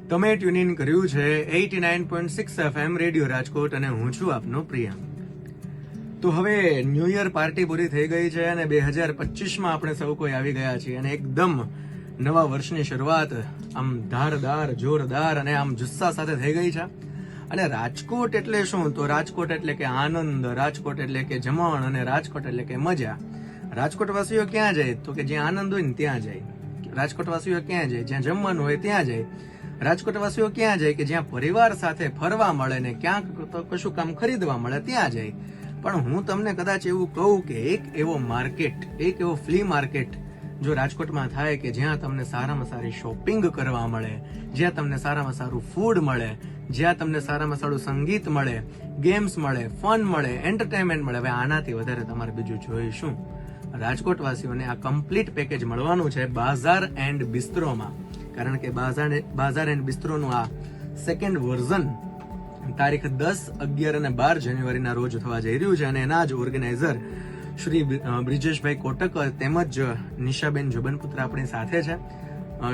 તમે tune in કર્યું છે 89.6 FM રેડિયો રાજકોટ અને હું છું આપનો પ્રિયંક. તો હવે ન્યૂ યર પાર્ટી પૂરી થઈ ગઈ છે અને 2025માં આપણે સૌ કોઈ આવી ગયા છીએ અને એકદમ નવા વર્ષની શરૂઆત આમ ધારદાર જોરદાર અને આમ જુસ્સા સાથે થઈ ગઈ છે. અને રાજકોટ એટલે શું? તો રાજકોટ એટલે કે આનંદ, રાજકોટ એટલે કે જમણ અને રાજકોટ એટલે કે મજા. રાજકોટવાસીઓ ક્યાં જાય? તો કે જ્યાં આનંદ હોય ને ત્યાં જાય. રાજકોટવાસીઓ ક્યાં જાય? જ્યાં જમવાનું હોય ત્યાં જાય. રાજકોટવાસીઓ ક્યાં જાય? કે જ્યાં પરિવાર સાથે ફરવા મળે ને ક્યાંક તો કશું કામ ખરીદવા મળે ત્યાં જાય. પણ હું તમને કદાચ એવું કહું કે એક એવો માર્કેટ, એક એવો ફ્લી માર્કેટ જો રાજકોટમાં થાય કે જ્યાં તમને સારામાં સારી શોપિંગ કરવા મળે, જ્યાં તમને સારામાં સારું ફૂડ મળે, જ્યાં તમને સારામાં સારું સંગીત મળે, ગેમ્સ મળે, ફન મળે, એન્ટરટેનમેન્ટ મળે, હવે આનાથી વધારે તમારે બીજું જોઈએ શું? રાજકોટવાસીઓને આ કમ્પ્લીટ પેકેજ મળવાનું છે બાઝાર એન્ડ બિસ્ટ્રોમાં. કારણ કે બાઝાર એન્ડ બિસ્ટ્રોનું આ સેકન્ડ વર્ઝન તારીખ 10, 11 અને 12 જાન્યુઆરીના રોજ થવા જઈ રહ્યું છે અને એના જ ઓર્ગેનાઇઝર શ્રી બ્રિજેશભાઈ કોટક તેમજ નિશાબેન જોબનપુત્ર આપણી સાથે છે.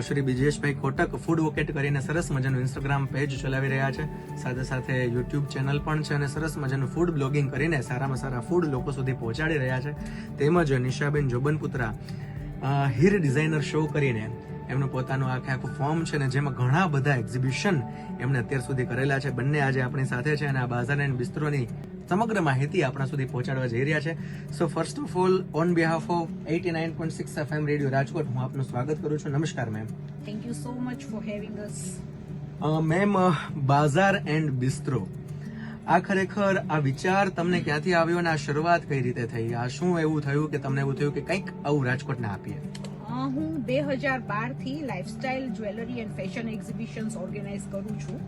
શ્રી બ્રિજેશભાઈ કોટક ફૂડ વોકેટ કરીને સરસ મજાનું ઇન્સ્ટાગ્રામ પેજ ચલાવી રહ્યા છે, સાથે સાથે યુટ્યુબ ચેનલ પણ છે અને સરસ મજાનું ફૂડ બ્લોગિંગ કરીને સારામાં સારા ફૂડ લોકો સુધી પહોંચાડી રહ્યા છે. તેમજ નિશાબેન જોબનપુત્રા હીર ડિઝાઇનર શો કરીને એમનું પોતાનું આખું ફોર્મ છે ને જેમાં ઘણા બધા એક્ઝિબિશન એમણે અત્યાર સુધી કરેલા છે. બંને આજે આપણી સાથે છે અને આ બાઝાર એન્ડ બિસ્ટ્રોની સમગ્ર માહિતી આપણા સુધી પહોંચાડવા જઈ રહ્યા છે. So first of all on behalf of 89.6 FM radio Rajkot હું આપનું સ્વાગત કરું છું. નમસ્કાર ma'am. Thank you so much for having us. Ma'am, bazaar and bistro, આ ખરેખર આ વિચાર તમને ક્યાંથી આવ્યો અને આ શરૂઆત કઈ રીતે થઈ? આ શું એવું થયું કે તમને એવું થયું કે કંઈક આવું રાજકોટને આપીએ? હું 2012 થી lifestyle jewellery and fashion exhibitions organise કરું છું.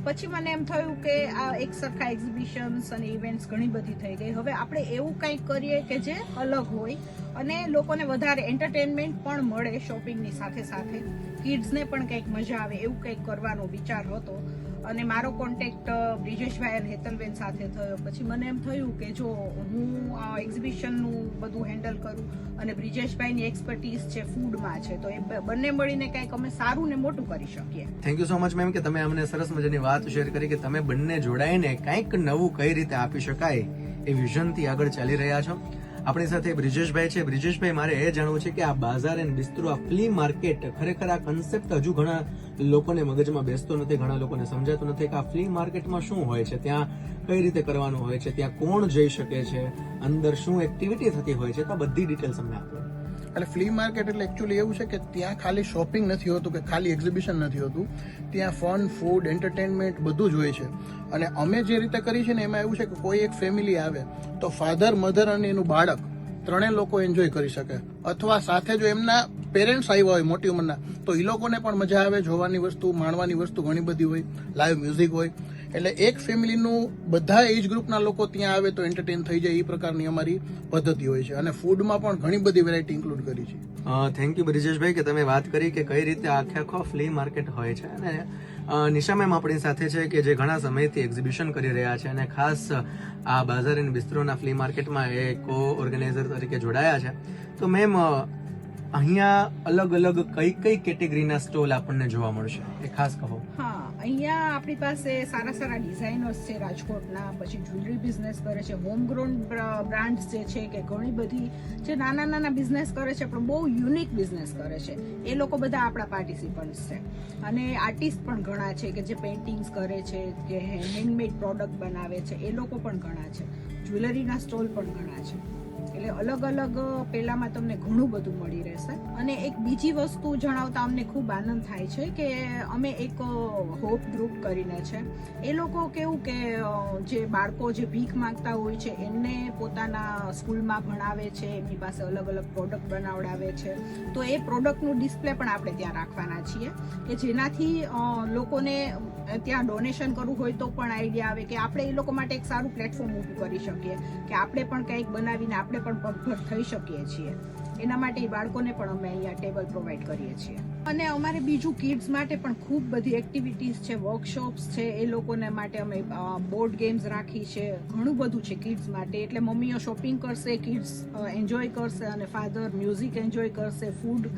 પછી મને એમ થયું કે આ એક સરખા એક્ઝિબિશન્સ અને ઇવેન્ટ્સ ઘણી બધી થઈ ગઈ. હવે આપણે એવું કંઈક કરીએ કે જે અલગ હોય અને લોકોને વધારે એન્ટરટેનમેન્ટ પણ મળે શોપિંગની સાથે સાથે, કિડ્સને પણ કંઈક મજા આવે એવું કંઈક કરવાનો વિચાર હતો. અને મારો કોન્ટેક્ટ બ્રિજેશભાઈ અને હેતલબેન સાથે થયો. પછી મને એમ થયું કે જો હું એક્ઝિબિશનનું બધું હેન્ડલ કરું અને બ્રિજેશભાઈની એક્સપર્ટીઝ છે ફૂડમાં છે, તો એ બંને મળીને કંઈક અમે સારું ને મોટું કરી શકીએ. Thank you so much ma'am કે તમે અમને સરસ મજાની વાત શેર કરી કે તમે બંને જોડાઈને કંઈક નવું કઈ રીતે આપી શકાય એ વિઝનથી આગળ ચાલી રહ્યા છો. આપણી સાથે બ્રિજેશભાઈ છે. બ્રિજેશભાઈ, મારે એ જાણવું છે કે આ બાઝાર એન્ડ બિસ્ટ્રો, આ ફ્લી માર્કેટ, ખરેખર આ કન્સેપ્ટ હજુ ઘણા લોકોને મગજમાં બેસતો નથી, ઘણા લોકોને સમજાતું નથી કે આ ફ્લી માર્કેટમાં શું હોય છે, ત્યાં કઈ રીતે કરવાનું હોય છે, ત્યાં કોણ જઈ શકે છે, અંદર શું એક્ટિવિટી થતી હોય છે, તો બધી ડિટેલ્સ અમને આપો. એટલે ફ્લી માર્કેટ એટલે એકચ્યુઅલી એવું છે કે ત્યાં ખાલી શોપિંગ નથી હોતું કે ખાલી એક્ઝિબિશન નથી હોતું, ત્યાં ફન, ફૂડ, એન્ટરટેનમેન્ટ બધું જ હોય છે. અને અમે જે રીતે કરી છે ને એમાં એવું છે કે કોઈ એક ફેમિલી આવે તો ફાધર, મધર અને એનું બાળક ત્રણેય લોકો એન્જોય કરી શકે, અથવા સાથે જો એમના પેરેન્ટ્સ આવ્યા હોય મોટી ઉંમરના તો એ લોકોને પણ મજા આવે. જોવાની વસ્તુ, માણવાની વસ્તુ ઘણી બધી હોય, લાઈવ મ્યુઝિક હોય. એટલે એક ફેમિલીનું બધા એજ ગ્રુપના લોકો ત્યાં આવે તો એન્ટરટેન થઈ જાય એ પ્રકારની અમારી પદ્ધતિ હોય છે. અને ફૂડમાં પણ ઘણી બધી વેરાયટી ઇન્ક્લુડ કરી છે. થેન્ક યુ બ્રિજેશભાઈ કે તમે વાત કરી કે કઈ રીતે આખો ફ્લી માર્કેટ હોય છે. અને નિશા મેમ આપણી સાથે છે કે જે ઘણા સમયથી એક્ઝિબિશન કરી રહ્યા છે અને ખાસ આ બાઝાર એન્ડ બિસ્ટ્રોના ફ્લી માર્કેટમાં એ કો ઓર્ગેનાઇઝર તરીકે જોડાયા છે. તો મેમ, અહીંયા અલગ અલગ કઈ કઈ કેટેગરીના સ્ટોલ આપણને જોવા મળશે એ ખાસ કહો. હા, અહીંયા આપણી પાસે સારા સારા ડિઝાઇનર્સ છે રાજકોટના, પછી જ્વેલરી બિઝનેસ કરે છે, હોમ ગ્રોન બ્રાન્ડ્સ જે છે કે ઘણી બધી જે નાના નાના બિઝનેસ કરે છે પણ બહુ યુનિક બિઝનેસ કરે છે, એ લોકો બધા આપણા પાર્ટિસિપન્ટ્સ છે. અને આર્ટિસ્ટ પણ ઘણા છે કે જે પેઇન્ટિંગ્સ કરે છે, કે હેન્ડમેડ પ્રોડક્ટ બનાવે છે, એ લોકો પણ ઘણા છે. જ્વેલરીના સ્ટોલ પણ ઘણા છે. એટલે અલગ અલગ પેલામાં તમને ઘણું બધું મળી રહેશે. અને એક બીજી વસ્તુ જણાવતા અમને ખૂબ આનંદ થાય છે કે અમે એક હોપ ગ્રુપ કરીને છે, એ લોકો કેવું કે જે બાળકો જે ભીખ માંગતા હોય છે એમને પોતાના સ્કૂલમાં ભણાવે છે, એમની પાસે અલગ અલગ પ્રોડક્ટ બનાવડાવે છે. તો એ પ્રોડક્ટનું ડિસ્પ્લે પણ આપણે ત્યાં રાખવાના છીએ કે જેનાથી લોકોને ત્યાં ડોનેશન કરવું હોય તો પણ આઈડિયા આવે કે આપણે એ લોકો માટે એક સારું પ્લેટફોર્મ ઊભું કરી શકીએ કે આપણે પણ કંઈક બનાવીને આપણે પણ પગભર થઈ શકીએ છીએ. એના માટે બાળકોને પણ અમે અહીંયા ટેબલ પ્રોવાઈડ કરીએ છીએ. અને અમારે બીજું કિડ્સ માટે પણ ખૂબ બધી એક્ટિવિટીઝ છે, વર્કશોપ્સ છે, એ લોકોને માટે અમે બોર્ડ ગેમ્સ રાખી છે, ઘણું બધું છે કિડ્સ માટે. એટલે મમ્મીઓ શોપિંગ કરશે, કિડ્સ એન્જોય કરશે અને ફાધર મ્યુઝિક એન્જોય કરશે, ફૂડ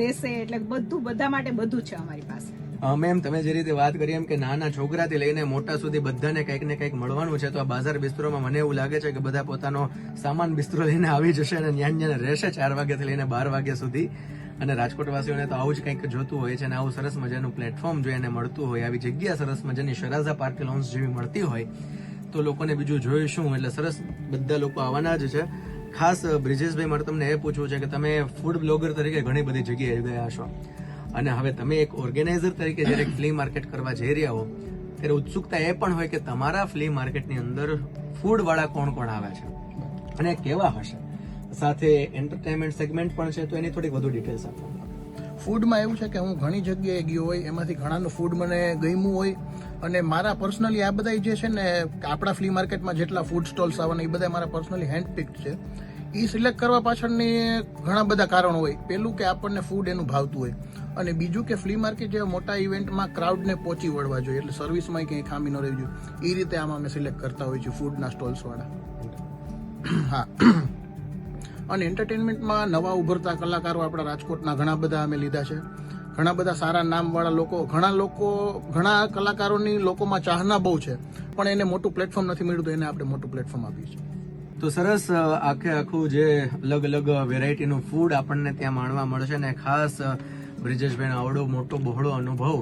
લેશે, એટલે બધું બધા માટે બધું છે અમારી પાસે. મેમ તમે જે રીતે વાત કરી એમ કે નાના છોકરાથી લઈને મોટા સુધી બધાને કંઈક ને કંઈક મળવાનું છે, તો આ બાજાર બિસ્તરોમાં મને એવું લાગે છે કે બધા પોતાનો સામાન બિસ્તરો લઈને આવી જશે અને ન્યાન રહેશે 4 વાગ્યાથી લઈને 12 વાગ્યા સુધી. અને રાજકોટવાસીઓને તો આવું જ કંઈક જોતું હોય છે અને આવું સરસ મજાનું પ્લેટફોર્મ જોઈને મળતું હોય, આવી જગ્યા સરસ મજાની શરાઝા પાર્ટી લોન્સ જેવી મળતી હોય તો લોકોને બીજું જોઈશું, એટલે સરસ બધા લોકો આવવાના જ છે. ખાસ બ્રિજેશભાઈ, મારે તમને એ પૂછવું છે કે તમે ફૂડ બ્લોગર તરીકે ઘણી બધી જગ્યાએ ગયા છો અને હવે તમે એક ઓર્ગેનાઇઝર તરીકે જ્યારે ફ્લી માર્કેટ કરવા જઈ રહ્યા હો ત્યારે ઉત્સુકતા એ પણ હોય કે તમારા ફ્લી માર્કેટની અંદર ફૂડ વાળા કોણ કોણ આવે છે અને કેવા હશે, સાથે એન્ટરટેનમેન્ટ સેગમેન્ટ પણ છે, તો એની થોડીક વધુ ડિટેલ્સ આપો. ફૂડમાં એવું છે કે હું ઘણી જગ્યાએ ગયો હોય, એમાંથી ઘણાનું ફૂડ મને ગમ્યું હોય અને મારા પર્સનલી આ બધા જે છે ને આપણા ફ્લી માર્કેટમાં જેટલા ફૂડ સ્ટોલ્સ આવવાના એ બધા મારા પર્સનલી હેન્ડપિક્ડ છે. એ સિલેક્ટ કરવા પાછળની ઘણા બધા કારણો હોય. પહેલું કે આપણને ફૂડ એનું ભાવતું હોય અને બીજું કે ફ્લી માર્કેટ જેવા મોટા ઇવેન્ટમાં ક્રાઉડને પહોંચી વળવા જોઈએ, એટલે સર્વિસમાં કંઈ ખામી ન રહેવી જોઈએ. એ રીતે આમાં અમે સિલેક્ટ કરતા હોઈએ છીએ ફૂડના સ્ટોલ્સવાળા. હા, અને એન્ટરટેનમેન્ટમાં નવા ઉભરતા કલાકારો આપણા રાજકોટના ઘણા બધા અમે લીધા છે. ઘણા બધા સારા નામવાળા લોકો, ઘણા કલાકારોની લોકોમાં ચાહના બહુ છે, પણ એને મોટું પ્લેટફોર્મ નથી મળ્યું, તો એને આપણે મોટું પ્લેટફોર્મ આપ્યું છે. તો સરસ, આખું જે અલગ અલગ વેરાયટીનું ફૂડ આપણને ત્યાં માણવા મળશે ને ખાસ બ્રિજેશભાઈનો આવડો મોટો બહોળો અનુભવ,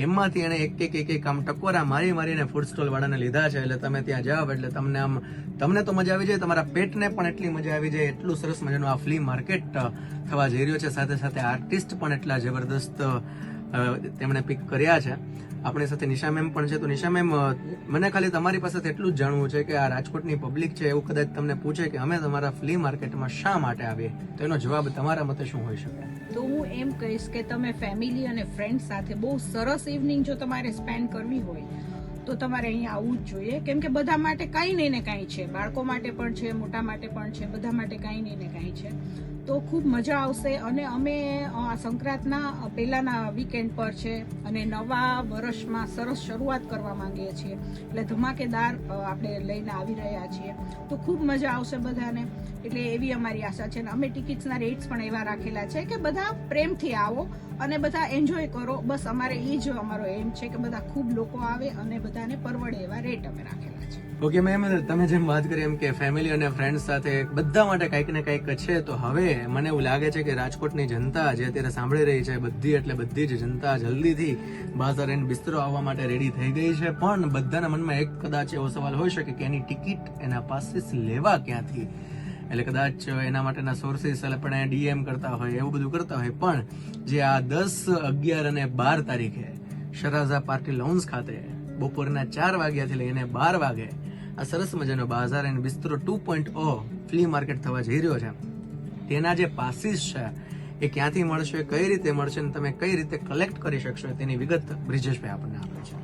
એમાંથી એને એક આમ ટકોરા મારીને ફૂડ સ્ટોલ વાળાને લીધા છે, એટલે તમે ત્યાં જાઓ એટલે તમને તો મજા આવી જાય, તમારા પેટને પણ એટલી મજા આવી જાય. એટલું સરસ મજાનું આ ફ્લી માર્કેટ થવા જઈ રહ્યો છે. સાથે સાથે આર્ટિસ્ટ પણ એટલા જબરદસ્ત તેમણે પિક કર્યા છે. આપણી સાથે નિશા મેમ પણ છે. તો નિશા મેમ, મને ખાલી તમારી પાસેથી એટલું જ જાણવું છે કે આ રાજકોટની પબ્લિક છે એવું કદાચ તમને પૂછે કે અમે તમારા ફ્લી માર્કેટમાં શા માટે આવીએ, તો એનો જવાબ તમારા મતે શું હોઈ શકે? તો હું એમ કહીશ કે તમે ફેમિલી અને ફ્રેન્ડ સાથે બહુ સરસ ઇવનિંગ જો તમારે સ્પેન્ડ કરવી હોય તો તમારે અહીંયા આવવું જ જોઈએ, કેમ કે બધા માટે કાંઈ નહીં ને કાંઈ છે, બાળકો માટે પણ છે, મોટા માટે પણ છે, બધા માટે કાંઈ નહીં ને કાંઈ છે, તો ખૂબ મજા આવશે. અને અમે સંક્રાંતના પહેલાના વીકેન્ડ પર છે અને નવા વર્ષમાં સરસ શરૂઆત કરવા માંગીએ છીએ, એટલે ધમાકેદાર આપણે લઈને આવી રહ્યા છીએ, તો ખૂબ મજા આવશે બધાને. એટલે એવી અમારી આશા છે. અને અમે ટિકિટ્સના રેટ્સ પણ એવા રાખેલા છે કે બધા પ્રેમથી આવો અને બધા એન્જોય કરો. બસ અમારે એ જ અમારો એમ છે કે બધા ખૂબ લોકો આવે અને બધાને પરવડે એવા રેટ અમે રાખેલા છે. ઓકે મેમ, તમે જેમ વાત કરી એમ કે ફેમિલી અને ફ્રેન્ડ સાથે બધા માટે કંઈક ને કંઈક છે, તો હવે મને એવું લાગે છે કે રાજકોટની જનતા જે અત્યારે સાંભળી રહી છે, બધી જ જનતા જલ્દીથી બાજાર એન્ડ બિસ્તરો આવવા માટે રેડી થઈ ગઈ છે. પણ બધાના મનમાં એક કદાચ એવો સવાલ હોઈ શકે કે એની ટિકિટ, એના પાસીસ લેવા ક્યાંથી, એટલે કદાચ એના માટેના સોર્સિસ આપણે ડીએમ કરતા હોય, એવું બધું કરતા હોય. પણ જે આ 10, 11 અને 12 તારીખે શરાઝા પાર્ટી લોન્સ ખાતે બપોરના 4 વાગ્યાથી લઈને 12 વાગે આ સરસ મજાનો બાજાર એન્ડ બિસ્તરો 2.0 ફ્લી માર્કેટ થવા જઈ રહ્યો છે, તેના જે પાસીસ છે એ ક્યાંથી મળશે, કઈ રીતે મળશે અને તમે કઈ રીતે કલેક્ટ કરી શકશો, તેની વિગત બ્રિજેશભાઈ આપણને આપે છે.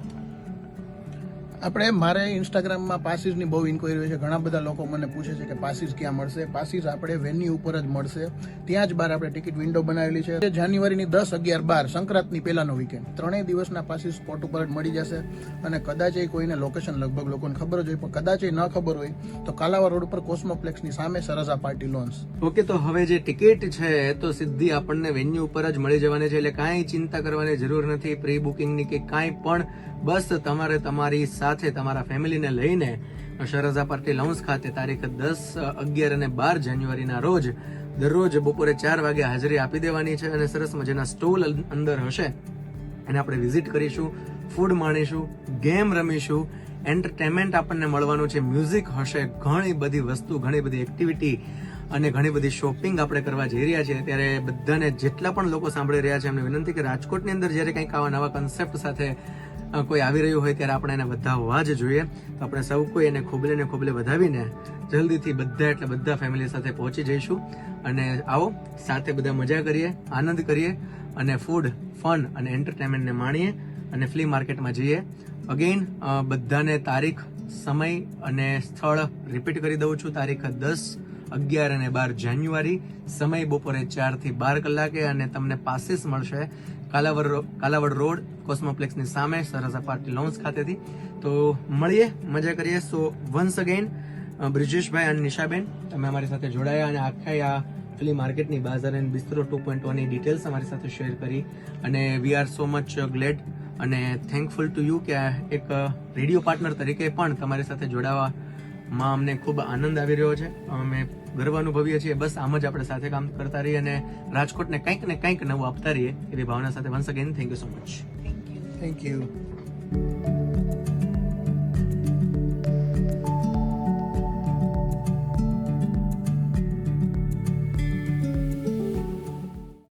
મારે ઇન્સ્ટાગ્રામમાં પાસીસની બહુ ઇન્ક્વાયરી હોય છે. ઘણા બધા લોકો મને પૂછે છે કે પાસીસ ક્યાં મળશે. પાસીસ આપણે વેન્યુ ઉપર જ મળશે, ત્યાં જ બહાર આપણે ટિકિટ વિન્ડો બનાવેલી છે. જાન્યુઆરીની 10, 11, 12 સંક્રાંતની પહેલાનો વીકેન્ડ, 3 દિવસના પાસીસ સ્પોટ ઉપર જ મળી જશે. અને કદાચ કોઈને લોકેશન લગભગ લોકોને ખબર જ હોય, પણ કદાચ ન ખબર હોય તો કાલાવા રોડ ઉપર કોસ્મોપ્લેક્સની સામે શરાઝા પાર્ટી લોન્સ. ઓકે, તો હવે જે ટિકિટ છે તો સીધી આપણને વેન્યુ ઉપર જ મળી જવાની છે, એટલે કાંઈ ચિંતા કરવાની જરૂર નથી પ્રી બુકિંગની કે કાંઈ પણ. બસ તમારે તમારી સાથે તમારા ફેમિલીને લઈને શરાઝા પાર્ટી લાઉન્જ ખાતે તારીખ 10, 11 અને 12 જાન્યુઆરીના રોજ દરરોજ બપોરે 4 વાગે હાજરી આપી દેવાની છે. અને સરસ મજાના સ્ટોલ અંદર હશે અને આપણે વિઝિટ કરીશું, ફૂડ માણીશું, ગેમ રમીશું, એન્ટરટેનમેન્ટ આપણને મળવાનું છે, મ્યુઝિક હશે, ઘણી બધી વસ્તુ, ઘણી બધી એક્ટિવિટી અને ઘણી બધી શોપિંગ આપણે કરવા જઈ રહ્યા છીએ. ત્યારે બધાને, જેટલા પણ લોકો સાંભળી રહ્યા છે, એમને વિનંતી કે રાજકોટની અંદર જ્યારે કંઈક આવા નવા કન્સેપ્ટ સાથે કોઈ આવી રહ્યું હોય ત્યારે આપણે એને વધાવવા જ જોઈએ. તો આપણે સૌ કોઈ એને ખોબલે વધાવીને જલ્દીથી બધા ફેમિલી સાથે પહોંચી જઈશું. અને આવો સાથે બધા મજા કરીએ, આનંદ કરીએ અને ફૂડ, ફન અને એન્ટરટેનમેન્ટને માણીએ અને ફ્લી માર્કેટમાં જઈએ. અગેઇન બધાને તારીખ, સમય અને સ્થળ રિપીટ કરી દઉં છું. તારીખ 10, 11 અને 12 જાન્યુઆરી, સમય બપોરે 4 થી 12 કલાકે અને તમને પાસીસ મળશે કાલાવડ રોડ કોસ્મોપ્લેક્સની સામે શરાઝા પાર્ટી લોન્સ ખાતેથી. તો મળીએ, મજા કરીએ. સો વન્સ અગેન બ્રિજેશભાઈ અને નિશાબેન, તમે અમારી સાથે જોડાયા અને આખા આ ફ્લી માર્કેટની બાજાર એન્ડ બિસ્તરો 2.0 ની ડિટેલ્સ અમારી સાથે શેર કરી અને we are so much glad અને થેન્કફુલ ટુ યુ કે એક રેડિયો પાર્ટનર તરીકે પણ તમારી સાથે જોડાવામાં અમને ખૂબ આનંદ આવી રહ્યો છે. અમે ગર્વ અનુભવીએ છીએ. બસ આમ જ આપણે સાથે કામ કરતા રહીએ અને રાજકોટને કંઈક ને કંઈક નવું આપતા રહીએ એવી ભાવના સાથે once again thank you so much. Thank you.